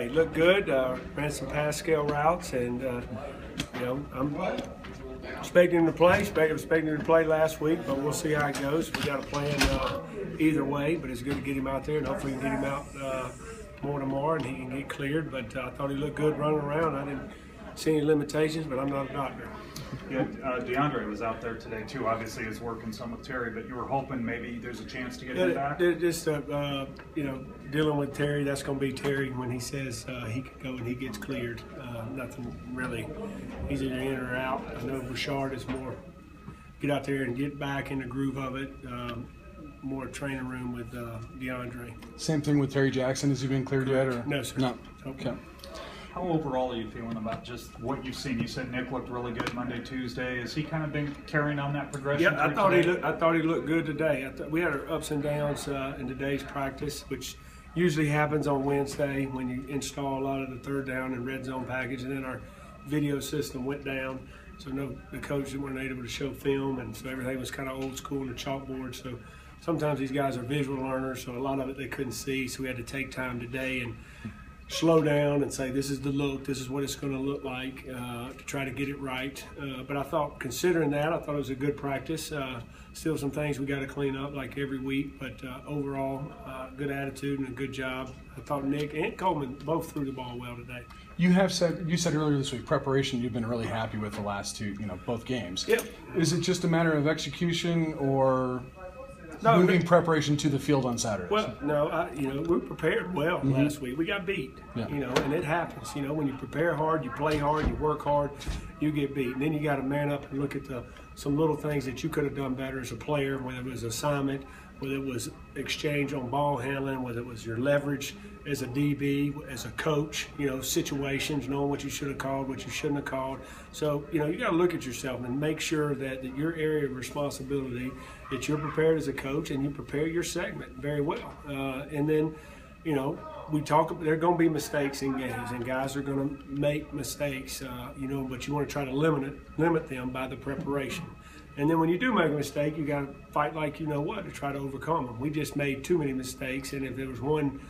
He looked good. Ran some pass scale routes, and I'm expecting him to play. Expecting him to play last week, but we'll see how it goes. We got a plan either way, but it's good to get him out there, and hopefully we can get him out more tomorrow, and he can get cleared. But I thought he looked good running around. I didn't see any limitations, but I'm not a doctor. Yeah, DeAndre was out there today too. Obviously, he's working some with Terry, but you were hoping maybe there's a chance to get him back. Just dealing with Terry. That's going to be Terry when he says he can go and he gets cleared. Nothing really. He's either in or out. I know Bouchard is more get out there and get back in the groove of it. More training room with DeAndre. Same thing with Terry Jackson. Has he been cleared yet? Or? No, sir. No. Okay. How overall are you feeling about just what you've seen? You said Nick looked really good Monday, Tuesday. Has he kind of been carrying on that progression? Yeah, I thought he looked good today. We had our ups and downs in today's practice, which usually happens on Wednesday when you install a lot of the third down and red zone package, and then our video system went down. So the coaches weren't able to show film, and so everything was kind of old school on the chalkboard. So sometimes these guys are visual learners, so a lot of it they couldn't see. So we had to take time today and slow down and say, this is the look, this is what it's going to look like to try to get it right. But I thought, considering that, I thought it was a good practice. Still some things we got to clean up like every week, but overall, good attitude and a good job. I thought Nick and Coleman both threw the ball well today. You said earlier this week, preparation you've been really happy with the last two, both games. Yep. Is it just a matter of execution or moving preparation to the field on Saturdays? Well, no, we prepared well last week. We got beat, and it happens. When you prepare hard, you play hard, you work hard, you get beat. And then you got to man up and look at some little things that you could have done better as a player, whether it was assignment, whether it was exchange on ball handling, whether it was your leverage as a DB, as a coach, situations, knowing what you should have called, what you shouldn't have called. So, you got to look at yourself and make sure that your area of responsibility, that you're prepared as a coach and you prepare your segment very well. And then, we talk, there are going to be mistakes in games, and guys are going to make mistakes, but you want to try to limit them by the preparation. And then when you do make a mistake, you got to fight like to try to overcome them. We just made too many mistakes, and if there was one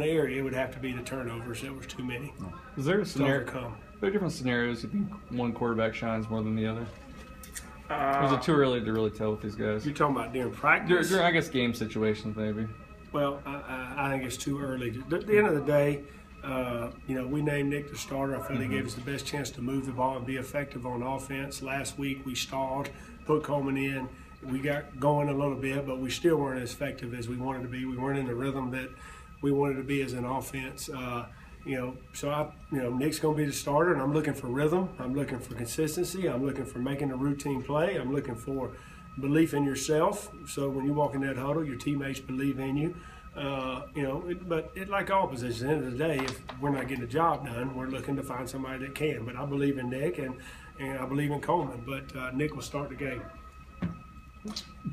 area, it would have to be the turnovers. There was too many. Is there a scenario? Overcome. Are there different scenarios you think one quarterback shines more than the other? Or is it too early to really tell with these guys? You're talking about during practice? During, I guess, game situations maybe. Well, I think it's too early. At the end of the day, we named Nick the starter. I feel he gave us the best chance to move the ball and be effective on offense. Last week we stalled, put Coleman in. We got going a little bit, but we still weren't as effective as we wanted to be. We weren't in the rhythm that we wanted to be as an offense. So Nick's going to be the starter, and I'm looking for rhythm. I'm looking for consistency. I'm looking for making a routine play. I'm looking for belief in yourself. So when you walk in that huddle, your teammates believe in you. Like all positions, at the end of the day, if we're not getting the job done, we're looking to find somebody that can. But I believe in Nick, and I believe in Coleman. But Nick will start the game.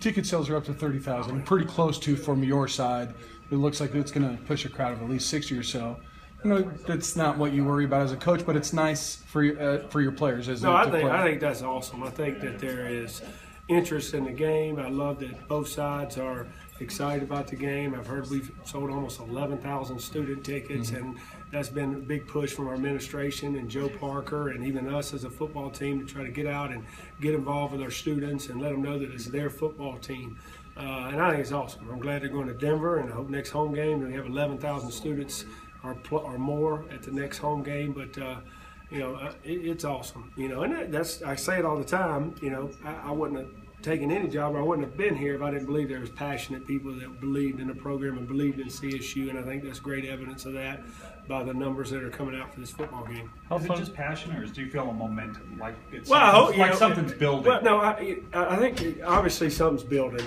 Ticket sales are up to 30,000, pretty close to from your side. It looks like it's going to push a crowd of at least 60 or so. That's not what you worry about as a coach, but it's nice for your players. I think that's awesome. I think that there is interest in the game. I love that both sides are excited about the game. I've heard we've sold almost 11,000 student tickets, and that's been a big push from our administration and Joe Parker and even us as a football team to try to get out and get involved with our students and let them know that it's their football team. And I think it's awesome. I'm glad they're going to Denver, and I hope next home game we have 11,000 students or more at the next home game. But it's awesome. And I say it all the time. I wouldn't have taken any job, or I wouldn't have been here if I didn't believe there was passionate people that believed in the program and believed in CSU, and I think that's great evidence of that by the numbers that are coming out for this football game. Is it just passion, or do you feel a momentum, like it's something's building? Well, no, I think obviously something's building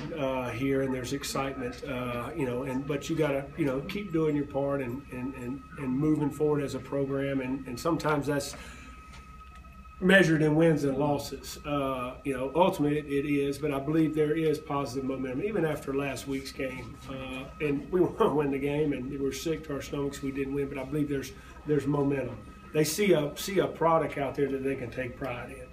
here, and there's excitement, but you got to keep doing your part and moving forward as a program, and sometimes that's measured in wins and losses. Ultimately it is, but I believe there is positive momentum, even after last week's game. And we want to win the game, and we were sick to our stomachs we didn't win, but I believe there's momentum. They see a product out there that they can take pride in.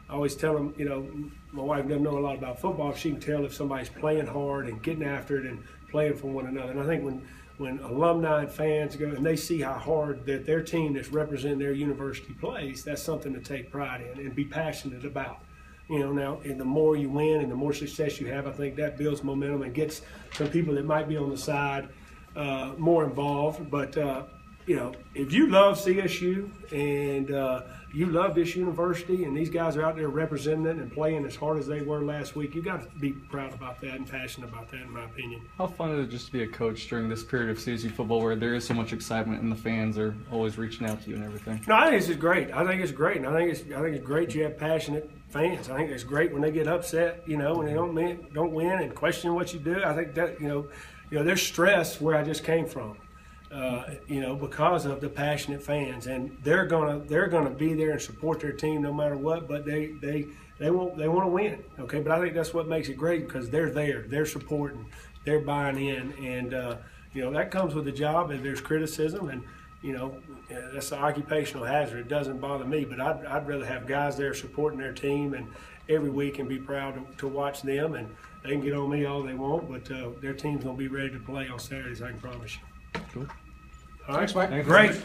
I always tell them, my wife doesn't know a lot about football. She can tell if somebody's playing hard and getting after it and playing for one another. And I think when when alumni and fans go and they see how hard that their team that's representing their university plays, that's something to take pride in and be passionate about. You know, now, and the more you win and the more success you have, I think that builds momentum and gets some people that might be on the side more involved. But, you know, if you love CSU and you love this university and these guys are out there representing it and playing as hard as they were last week, you got to be proud about that and passionate about that, in my opinion. How fun is it just to be a coach during this period of CSU football where there is so much excitement and the fans are always reaching out to you and everything? No, I think this is great. I think it's great, and I think it's great you have passionate fans. I think it's great when they get upset, you know, when they don't win and question what you do. I think that you know, there's stress where I just came from. You know, because of the passionate fans, and they're gonna be there and support their team no matter what. But they want to win, okay. But I think that's what makes it great because they're there, they're supporting, they're buying in, and you know that comes with the job. And there's criticism, and you know that's an occupational hazard. It doesn't bother me, but I'd rather have guys there supporting their team and every week and be proud to watch them. And they can get on me all they want, but their team's gonna be ready to play on Saturdays. I can promise you. Cool. All right. Thanks, Mike. Great.